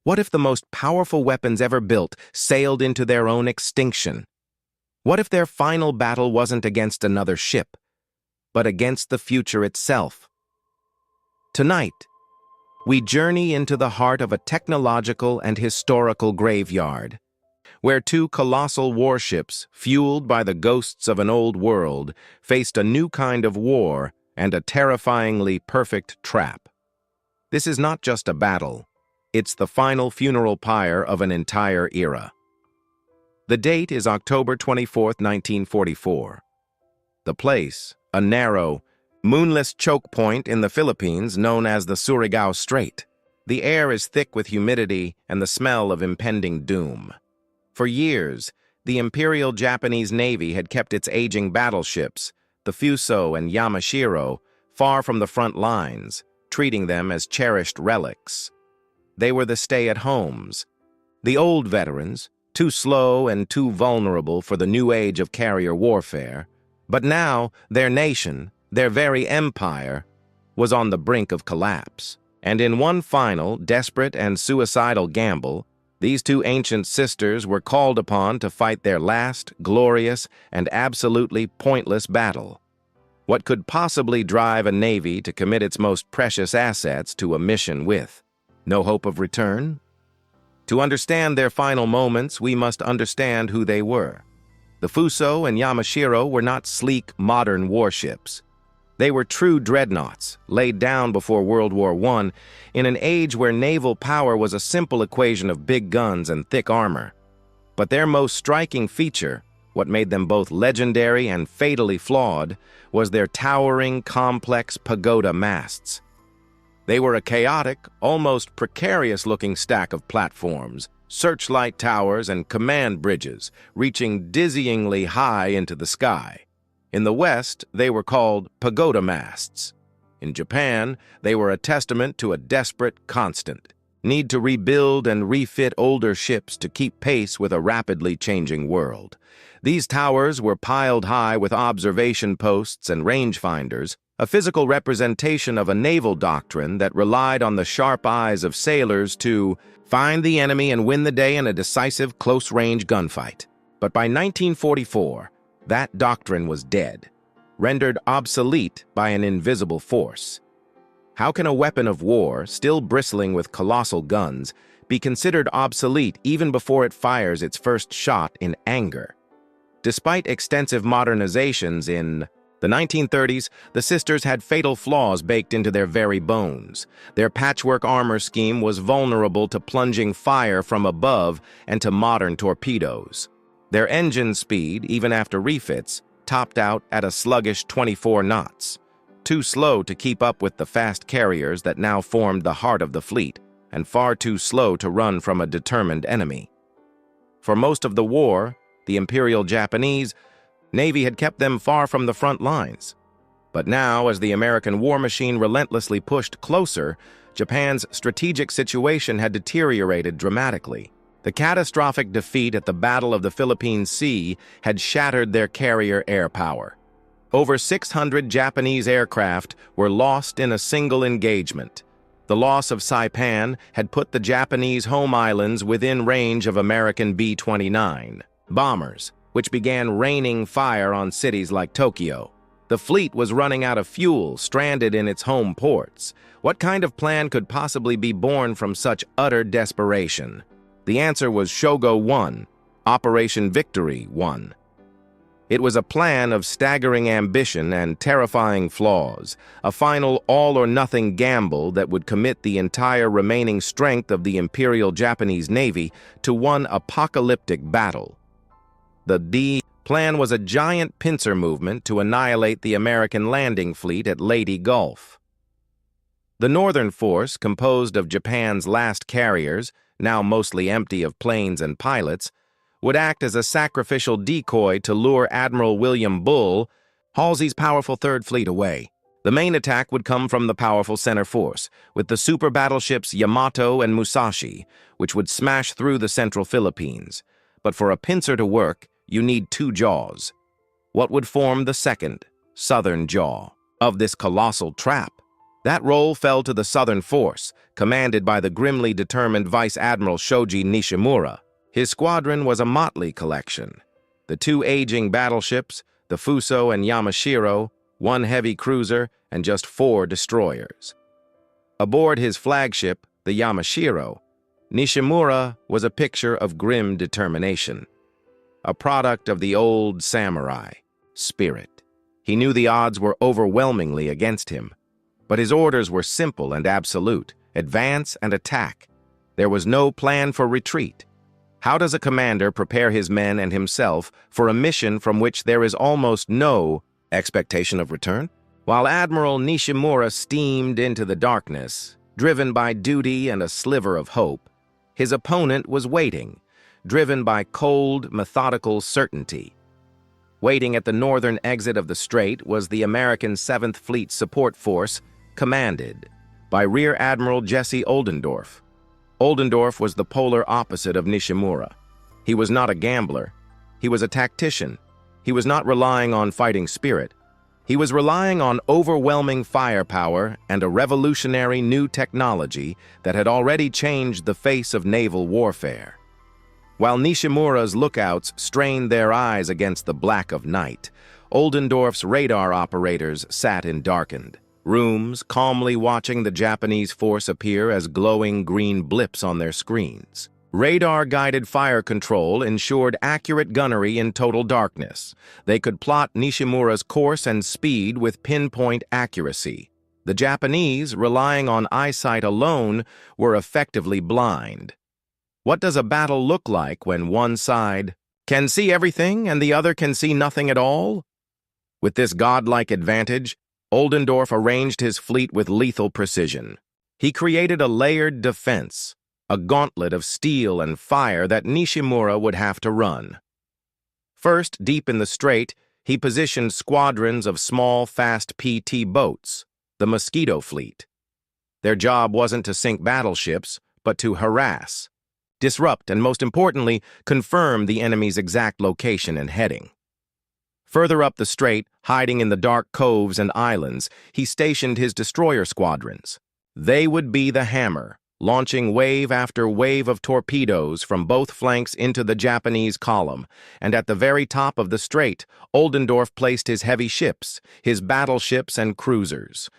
What if the most powerful weapons ever built sailed into their own extinction? What if their final battle wasn't against another ship, but against the future itself? Tonight, we journey into the heart of a technological and historical graveyard, where two colossal warships, fueled by the ghosts of an old world, faced a new kind of war and a terrifyingly perfect trap. This is not just a battle, it's the final funeral pyre of an entire era. The date is October 24, 1944. The place, a narrow, moonless choke point in the Philippines known as the Surigao Strait. The air is thick with humidity and the smell of impending doom. For years, the Imperial Japanese Navy had kept its aging battleships, the Fusō and Yamashiro, far from the front lines, treating them as cherished relics. They were the stay-at-homes, the old veterans, too slow and too vulnerable for the new age of carrier warfare. But now, their nation, their very empire, was on the brink of collapse. And in one final, desperate and suicidal gamble, these two ancient sisters were called upon to fight their last, glorious, and absolutely pointless battle. What could possibly drive a navy to commit its most precious assets to a mission with no hope of return? To understand their final moments, we must understand who they were. The Fusō and Yamashiro were not sleek, modern warships. They were true dreadnoughts, laid down before World War I, in an age where naval power was a simple equation of big guns and thick armor. But their most striking feature, what made them both legendary and fatally flawed, was their towering, complex pagoda masts. They were a chaotic, almost precarious-looking stack of platforms, searchlight towers, and command bridges, reaching dizzyingly high into the sky. In the West, they were called pagoda masts. In Japan, they were a testament to a desperate constant need to rebuild and refit older ships to keep pace with a rapidly changing world. These towers were piled high with observation posts and rangefinders, a physical representation of a naval doctrine that relied on the sharp eyes of sailors to find the enemy and win the day in a decisive close-range gunfight. But by 1944, that doctrine was dead, rendered obsolete by an invisible force. How can a weapon of war, still bristling with colossal guns, be considered obsolete even before it fires its first shot in anger? Despite extensive modernizations in the 1930s, the sisters had fatal flaws baked into their very bones. Their patchwork armor scheme was vulnerable to plunging fire from above and to modern torpedoes. Their engine speed, even after refits, topped out at a sluggish 24 knots, too slow to keep up with the fast carriers that now formed the heart of the fleet, and far too slow to run from a determined enemy. For most of the war, the Imperial Japanese Navy had kept them far from the front lines. But now, as the American war machine relentlessly pushed closer, Japan's strategic situation had deteriorated dramatically. The catastrophic defeat at the Battle of the Philippine Sea had shattered their carrier air power. Over 600 Japanese aircraft were lost in a single engagement. The loss of Saipan had put the Japanese home islands within range of American B-29 bombers, which began raining fire on cities like Tokyo. The fleet was running out of fuel, stranded in its home ports. What kind of plan could possibly be born from such utter desperation? The answer was Shogo 1, Operation Victory 1. It was a plan of staggering ambition and terrifying flaws, a final all-or-nothing gamble that would commit the entire remaining strength of the Imperial Japanese Navy to one apocalyptic battle. The D plan was a giant pincer movement to annihilate the American landing fleet at Leyte Gulf. The Northern Force, composed of Japan's last carriers, now mostly empty of planes and pilots, would act as a sacrificial decoy to lure Admiral William Bull, Halsey's powerful Third Fleet, away. The main attack would come from the powerful center force, with the super battleships Yamato and Musashi, which would smash through the central Philippines. But for a pincer to work, you need two jaws. What would form the second, southern jaw of this colossal trap? That role fell to the Southern Force, commanded by the grimly determined Vice Admiral Shoji Nishimura. His squadron was a motley collection. The two aging battleships, the Fusō and Yamashiro, one heavy cruiser, and just 4 destroyers. Aboard his flagship, the Yamashiro, Nishimura was a picture of grim determination, a product of the old samurai spirit. He knew the odds were overwhelmingly against him, but his orders were simple and absolute: advance and attack. There was no plan for retreat. How does a commander prepare his men and himself for a mission from which there is almost no expectation of return? While Admiral Nishimura steamed into the darkness, driven by duty and a sliver of hope, his opponent was waiting, driven by cold, methodical certainty. Waiting at the northern exit of the strait was the American 7th Fleet Support Force, commanded by Rear Admiral Jesse Oldendorf. Oldendorf was the polar opposite of Nishimura. He was not a gambler. He was a tactician. He was not relying on fighting spirit. He was relying on overwhelming firepower and a revolutionary new technology that had already changed the face of naval warfare. While Nishimura's lookouts strained their eyes against the black of night, Oldendorf's radar operators sat in darkened rooms, calmly watching the Japanese force appear as glowing green blips on their screens. Radar-guided fire control ensured accurate gunnery in total darkness. They could plot Nishimura's course and speed with pinpoint accuracy. The Japanese, relying on eyesight alone, were effectively blind. What does a battle look like when one side can see everything and the other can see nothing at all? With this godlike advantage, Oldendorf arranged his fleet with lethal precision. He created a layered defense, a gauntlet of steel and fire that Nishimura would have to run. First, deep in the strait, he positioned squadrons of small, fast PT boats, the Mosquito Fleet. Their job wasn't to sink battleships, but to harass, disrupt, and most importantly, confirm the enemy's exact location and heading. Further up the strait, hiding in the dark coves and islands, he stationed his destroyer squadrons. They would be the hammer, launching wave after wave of torpedoes from both flanks into the Japanese column, and at the very top of the strait, Oldendorf placed his heavy ships, his battleships and cruisers.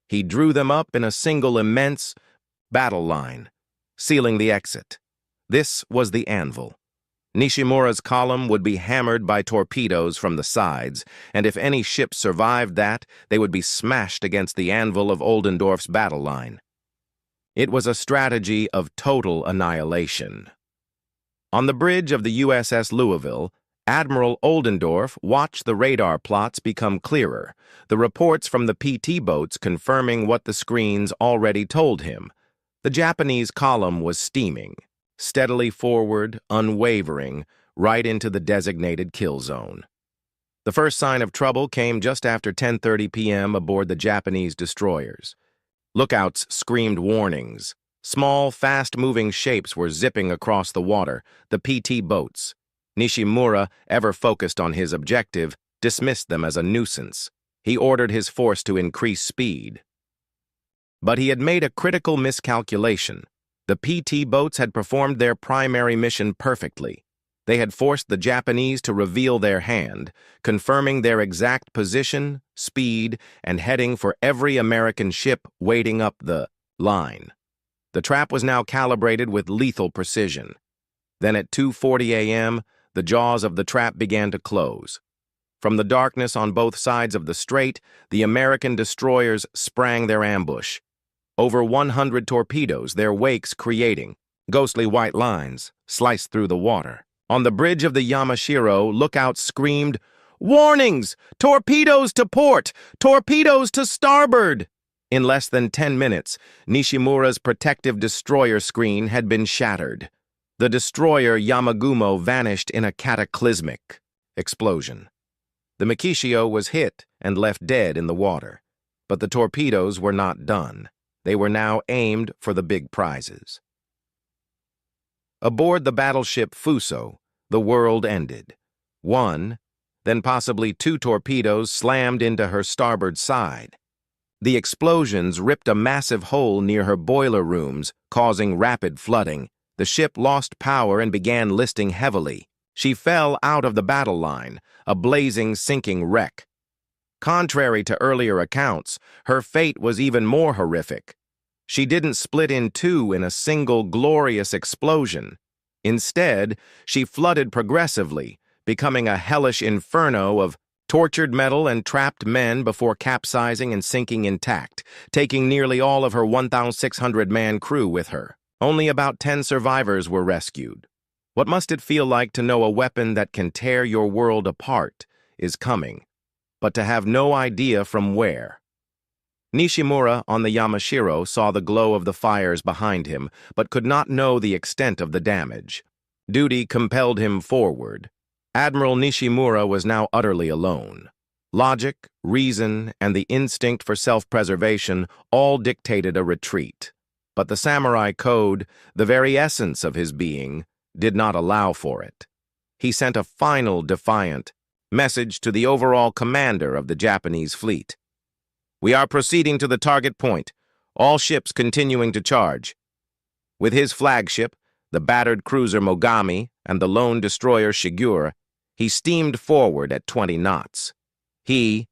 He drew them up in a single immense battle line, sealing the exit. This was the anvil. Nishimura's column would be hammered by torpedoes from the sides, and if any ships survived that, they would be smashed against the anvil of Oldendorf's battle line. It was a strategy of total annihilation. On the bridge of the USS Louisville, Admiral Oldendorf watched the radar plots become clearer, the reports from the PT boats confirming what the screens already told him. The Japanese column was steaming, steadily forward, unwavering, right into the designated kill zone. The first sign of trouble came just after 10:30 p.m. aboard the Japanese destroyers. Lookouts screamed warnings. Small, fast-moving shapes were zipping across the water, the PT boats. Nishimura, ever focused on his objective, dismissed them as a nuisance. He ordered his force to increase speed. But he had made a critical miscalculation. The PT boats had performed their primary mission perfectly. They had forced the Japanese to reveal their hand, confirming their exact position, speed, and heading for every American ship waiting up the line. The trap was now calibrated with lethal precision. Then at 2:40 a.m., the jaws of the trap began to close. From the darkness on both sides of the strait, the American destroyers sprang their ambush. Over 100 torpedoes, their wakes creating ghostly white lines, sliced through the water. On the bridge of the Yamashiro, lookouts screamed, "Warnings! Torpedoes to port! Torpedoes to starboard!" In less than 10 minutes, Nishimura's protective destroyer screen had been shattered. The destroyer Yamagumo vanished in a cataclysmic explosion. The Mikishio was hit and left dead in the water, but the torpedoes were not done. They were now aimed for the big prizes. Aboard the battleship Fusō, the world ended. One, then possibly 2 torpedoes slammed into her starboard side. The explosions ripped a massive hole near her boiler rooms, causing rapid flooding. The ship lost power and began listing heavily. She fell out of the battle line, a blazing, sinking wreck. Contrary to earlier accounts, her fate was even more horrific. She didn't split in two in a single glorious explosion. Instead, she flooded progressively, becoming a hellish inferno of tortured metal and trapped men before capsizing and sinking intact, taking nearly all of her 1,600-man crew with her. Only about 10 survivors were rescued. What must it feel like to know a weapon that can tear your world apart is coming, but to have no idea from where? Nishimura on the Yamashiro saw the glow of the fires behind him, but could not know the extent of the damage. Duty compelled him forward. Admiral Nishimura was now utterly alone. Logic, reason, and the instinct for self-preservation all dictated a retreat. But the samurai code, the very essence of his being, did not allow for it. He sent a final defiant message to the overall commander of the Japanese fleet. "We are proceeding to the target point, all ships continuing to charge." With his flagship, the battered cruiser Mogami, and the lone destroyer Shigure, he steamed forward at 20 knots. He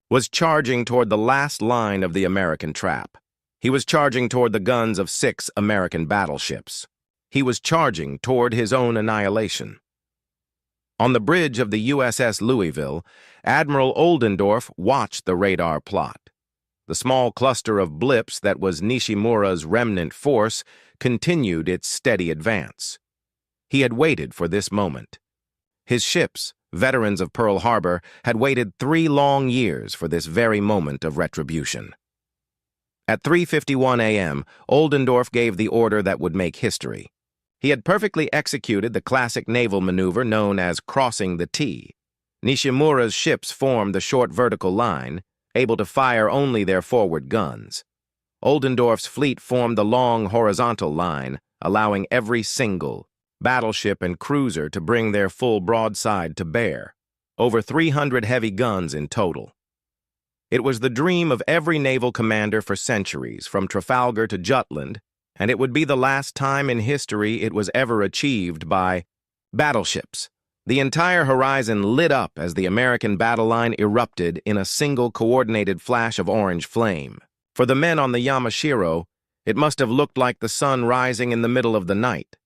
was charging toward the last line of the American trap. He was charging toward the guns of 6 American battleships. He was charging toward his own annihilation. On the bridge of the USS Louisville, Admiral Oldendorf watched the radar plot. The small cluster of blips that was Nishimura's remnant force continued its steady advance. He had waited for this moment. His ships, veterans of Pearl Harbor, had waited 3 long years for this very moment of retribution. At 3:51 a.m., Oldendorf gave the order that would make history. He had perfectly executed the classic naval maneuver known as crossing the T. Nishimura's ships formed the short vertical line, able to fire only their forward guns. Oldendorf's fleet formed the long horizontal line, allowing every single battleship and cruiser to bring their full broadside to bear, over 300 heavy guns in total. It was the dream of every naval commander for centuries, from Trafalgar to Jutland, and it would be the last time in history it was ever achieved by battleships. The entire horizon lit up as the American battle line erupted in a single coordinated flash of orange flame. For the men on the Yamashiro, it must have looked like the sun rising in the middle of the night.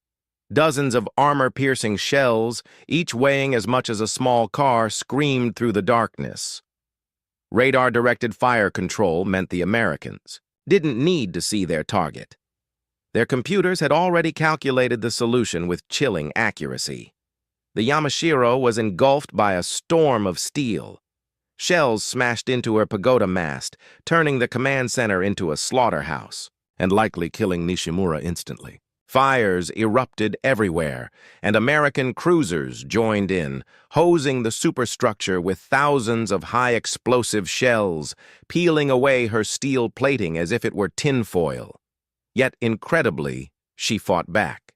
Dozens of armor-piercing shells, each weighing as much as a small car, screamed through the darkness. Radar-directed fire control meant the Americans didn't need to see their target. Their computers had already calculated the solution with chilling accuracy. The Yamashiro was engulfed by a storm of steel. Shells smashed into her pagoda mast, turning the command center into a slaughterhouse, and likely killing Nishimura instantly. Fires erupted everywhere, and American cruisers joined in, hosing the superstructure with thousands of high-explosive shells, peeling away her steel plating as if it were tinfoil. Yet, incredibly, she fought back.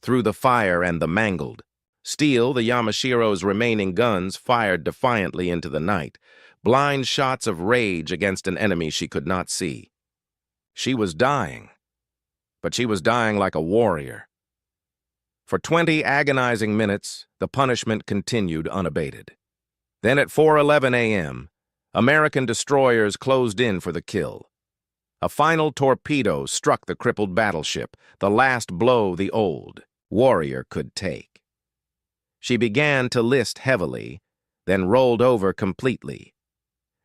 Through the fire and the mangled steel, the Yamashiro's remaining guns fired defiantly into the night, blind shots of rage against an enemy she could not see. She was dying. But she was dying like a warrior. For 20 agonizing minutes, the punishment continued unabated. Then at 4:11 a.m., American destroyers closed in for the kill. A final torpedo struck the crippled battleship, the last blow the old warrior could take. She began to list heavily, then rolled over completely.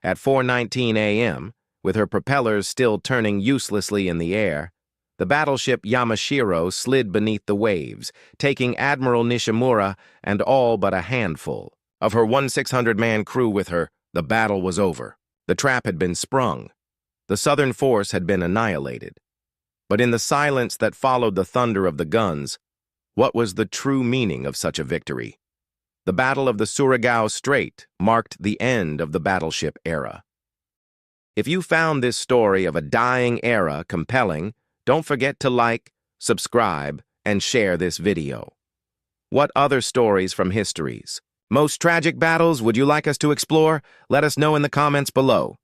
At 4:19 a.m., with her propellers still turning uselessly in the air, the battleship Yamashiro slid beneath the waves, taking Admiral Nishimura and all but a handful of her 1,600-man crew with her. The battle was over. The trap had been sprung. The Southern force had been annihilated. But in the silence that followed the thunder of the guns, what was the true meaning of such a victory? The Battle of the Surigao Strait marked the end of the battleship era. If you found this story of a dying era compelling, don't forget to like, subscribe, and share this video. What other stories from histories, most tragic battles would you like us to explore? Let us know in the comments below.